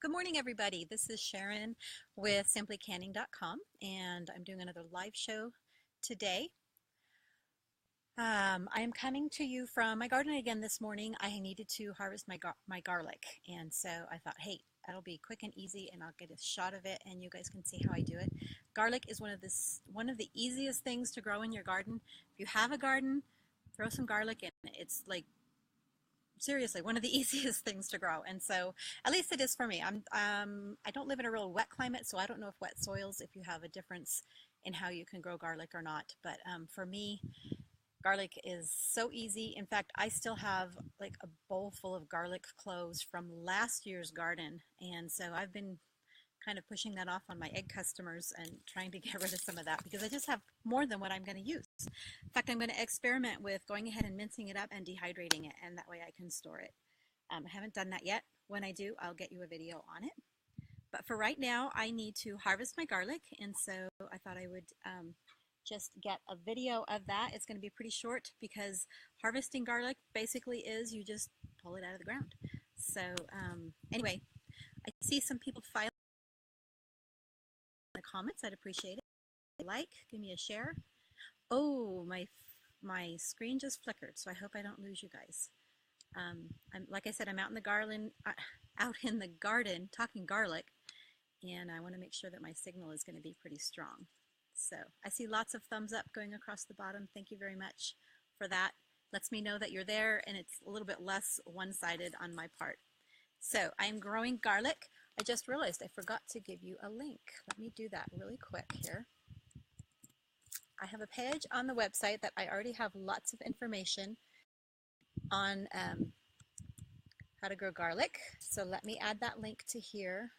Good morning, everybody. This is Sharon with simplycanning.com, and I'm doing another live show today. I am coming to you from my garden again this morning. I needed to harvest my garlic, and so I thought, hey, that'll be quick and easy, and I'll get a shot of it, and you guys can see how I do it. Garlic is one of the easiest things to grow in your garden. If you have a garden, throw some garlic in. It's like seriously one of the easiest things to grow, and so at least it is for me. I don't live in a real wet climate, so I don't know if wet soils, if you have a difference in how you can grow garlic or not, but for me, garlic is so easy. In fact, I still have like a bowl full of garlic cloves from last year's garden, and so I've been kind of pushing that off on my egg customers and trying to get rid of some of that because I just have more than what I'm going to use. In fact, I'm going to experiment with going ahead and mincing it up and dehydrating it, and that way I can store it. I haven't done that yet. When I do, I'll get you a video on it. But for right now, I need to harvest my garlic, and so I thought I would just get a video of that. It's going to be pretty short because harvesting garlic basically is you just pull it out of the ground. So anyway, I see some people filing in the comments. I'd appreciate it. Like, give me a share. Oh, my screen just flickered, so I hope I don't lose you guys. Like I said, I'm out in the garden talking garlic, and I want to make sure that my signal is going to be pretty strong. So I see lots of thumbs up going across the bottom. Thank you very much for that. Lets me know that you're there, and it's a little bit less one-sided on my part. So I'm growing garlic. I just realized I forgot to give you a link. Let me do that really quick here. I have a page on the website that I already have lots of information on how to grow garlic. So let me add that link to here.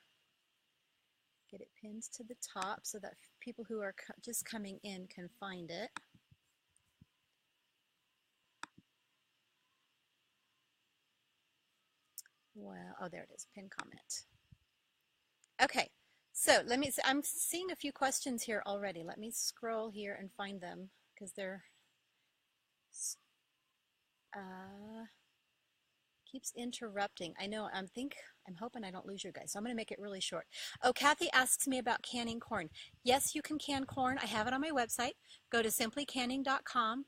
Get it pinned to the top so that people who are just coming in can find it. Well, oh, there it is, pin comment. Okay, so I'm seeing a few questions here already. Let me scroll here and find them because they're keeps interrupting. I know, I'm hoping I don't lose you guys, so I'm going to make it really short. Oh, Kathy asks me about canning corn. Yes, you can can corn. I have it on my website. Go to simplycanning.com.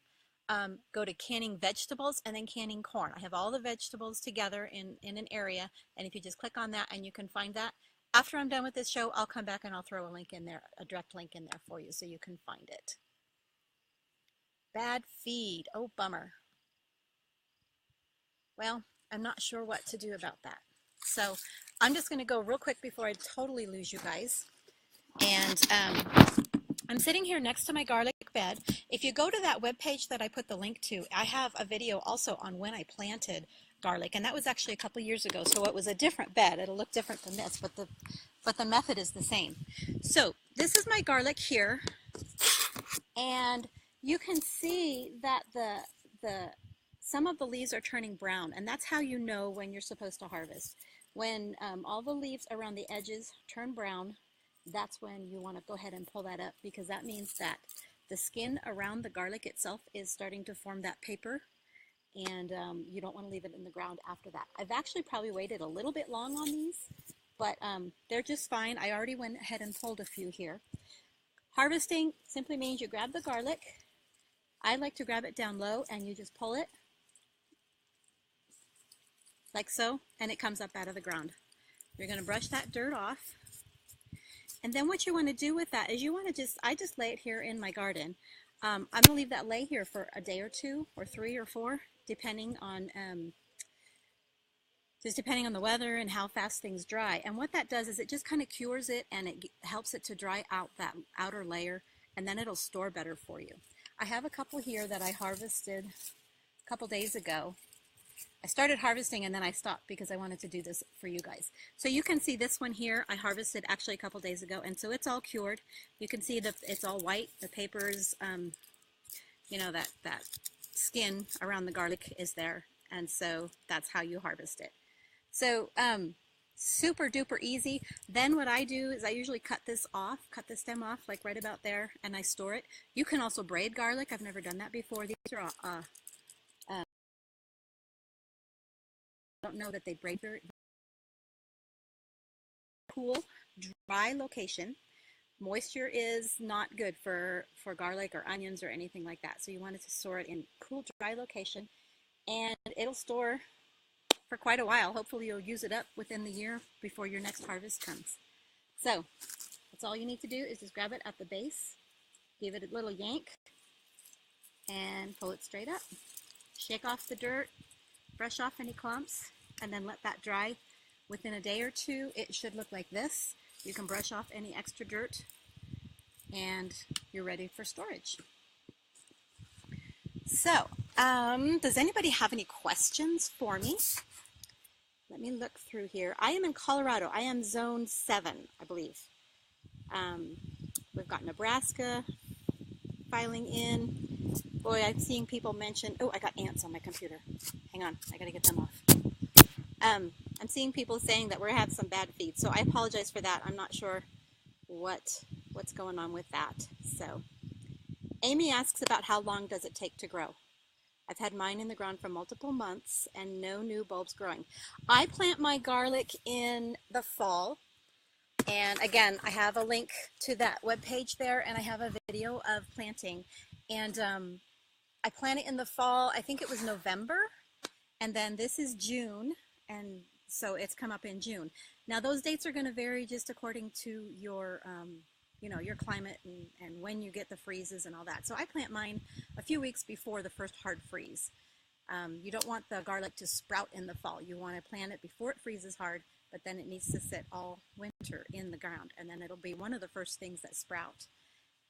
Go to canning vegetables and then canning corn. I have all the vegetables together in an area, and if you just click on that and you can find that. After I'm done with this show, I'll come back and I'll throw a link in there, a direct link in there for you so you can find it. Bad feed. Oh, bummer. Well, I'm not sure what to do about that. So I'm just going to go real quick before I totally lose you guys. And I'm sitting here next to my garlic bed. If you go to that webpage that I put the link to, I have a video also on when I planted garlic, and that was actually a couple years ago. So it was a different bed. It'll look different than this, but the method is the same. So this is my garlic here, and you can see that some of the leaves are turning brown, and that's how you know when you're supposed to harvest. When all the leaves around the edges turn brown, that's when you want to go ahead and pull that up, because that means that the skin around the garlic itself is starting to form that paper, and you don't want to leave it in the ground after that. I've actually probably waited a little bit long on these, but they're just fine. I already went ahead and pulled a few here. Harvesting simply means you grab the garlic. I like to grab it down low, and you just pull it like so, and it comes up out of the ground. You're going to brush that dirt off. And then what you want to do with that is you want to I just lay it here in my garden. I'm going to leave that lay here for a day or two or 3 or 4, depending on the weather and how fast things dry. And what that does is it just kind of cures it, and it helps it to dry out that outer layer, and then it'll store better for you. I have a couple here that I harvested a couple days ago. I started harvesting and then I stopped because I wanted to do this for you guys. So you can see this one here I harvested actually a couple days ago, and so it's all cured. You can see that it's all white. The papers, you know, that skin around the garlic is there, and so that's how you harvest it. So super duper easy. Then what I do is I usually cut the stem off like right about there, and I store it. You can also braid garlic. I've never done that before. These are don't know that they braid very cool, dry location. Moisture is not good for garlic or onions or anything like that. So you want to store it in cool, dry location, and it'll store for quite a while. Hopefully you'll use it up within the year before your next harvest comes. So that's all you need to do is just grab it at the base, give it a little yank, and pull it straight up. Shake off the dirt, brush off any clumps, and then let that dry. Within a day or two, it should look like this. You can brush off any extra dirt, and you're ready for storage. So, does anybody have any questions for me? Let me look through here. I am in Colorado. I am zone 7, I believe. We've got Nebraska filing in. Boy, I'm seeing people mention, oh, I got ants on my computer. Hang on, I gotta get them off. I'm seeing people saying that we're having some bad feed, so I apologize for that. I'm not sure what's going on with that. So, Amy asks about how long does it take to grow. I've had mine in the ground for multiple months and no new bulbs growing. I plant my garlic in the fall, and again, I have a link to that webpage there, and I have a video of planting. And I plant it in the fall. I think it was November, and then this is June, and so it's come up in June. Now those dates are going to vary just according to your your climate and when you get the freezes and all that. So I plant mine a few weeks before the first hard freeze. You don't want the garlic to sprout in the fall. You want to plant it before it freezes hard, but then it needs to sit all winter in the ground, and then it'll be one of the first things that sprout.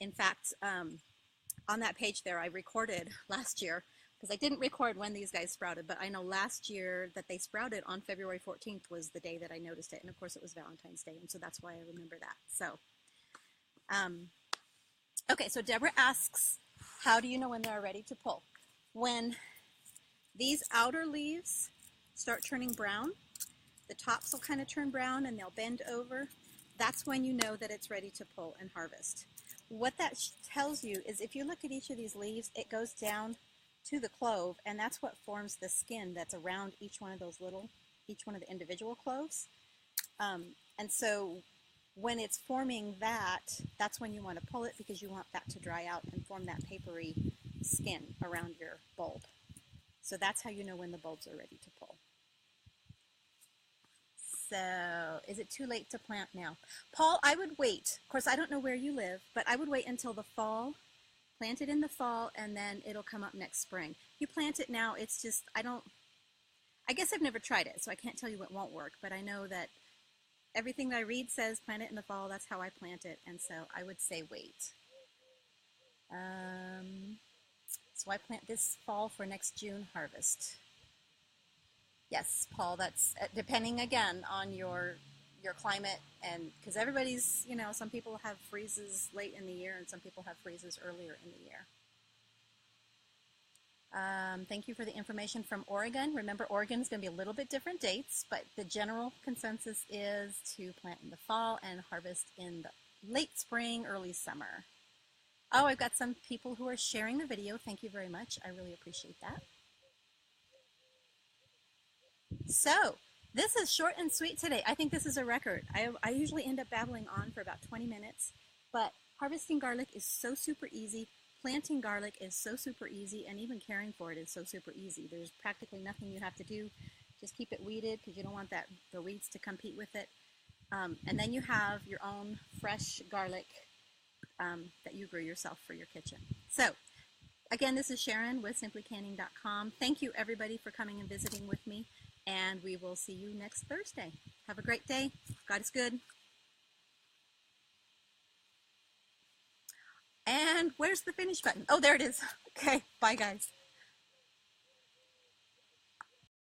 In fact, on that page there, I recorded last year, because I didn't record when these guys sprouted, but I know last year that they sprouted on February 14th was the day that I noticed it, and of course it was Valentine's Day, and so that's why I remember that. So, okay, so Deborah asks, how do you know when they're ready to pull? When these outer leaves start turning brown, the tops will kind of turn brown and they'll bend over. That's when you know that it's ready to pull and harvest. What that tells you is if you look at each of these leaves, it goes down to the clove, and that's what forms the skin that's around each one of the individual cloves. And so when it's forming that, that's when you want to pull it, because you want that to dry out and form that papery skin around your bulb. So that's how you know when the bulbs are ready to pull. So is it too late to plant now? Paul, I would wait. Of course, I don't know where you live, but I would wait until the fall. Plant it in the fall, and then it'll come up next spring. You plant it now, it's just, I guess I've never tried it, so I can't tell you what won't work, but I know that everything that I read says plant it in the fall. That's how I plant it, and so I would say wait. So I plant this fall for next June harvest. Yes, Paul, that's depending again on your climate, and because everybody's, some people have freezes late in the year and some people have freezes earlier in the year. Thank you for the information from Oregon. Remember, Oregon is going to be a little bit different dates, but the general consensus is to plant in the fall and harvest in the late spring, early summer. Oh, I've got some people who are sharing the video. Thank you very much. I really appreciate that. So, this is short and sweet today. I think this is a record. I usually end up babbling on for about 20 minutes, but harvesting garlic is so super easy. Planting garlic is so super easy, and even caring for it is so super easy. There's practically nothing you have to do. Just keep it weeded, because you don't want the weeds to compete with it. And then you have your own fresh garlic that you grew yourself for your kitchen. So, again, this is Sharon with simplycanning.com. Thank you, everybody, for coming and visiting with me, and we will see you next Thursday. Have a great day. God is good. And where's the finish button? Oh, there it is. Okay, bye, guys.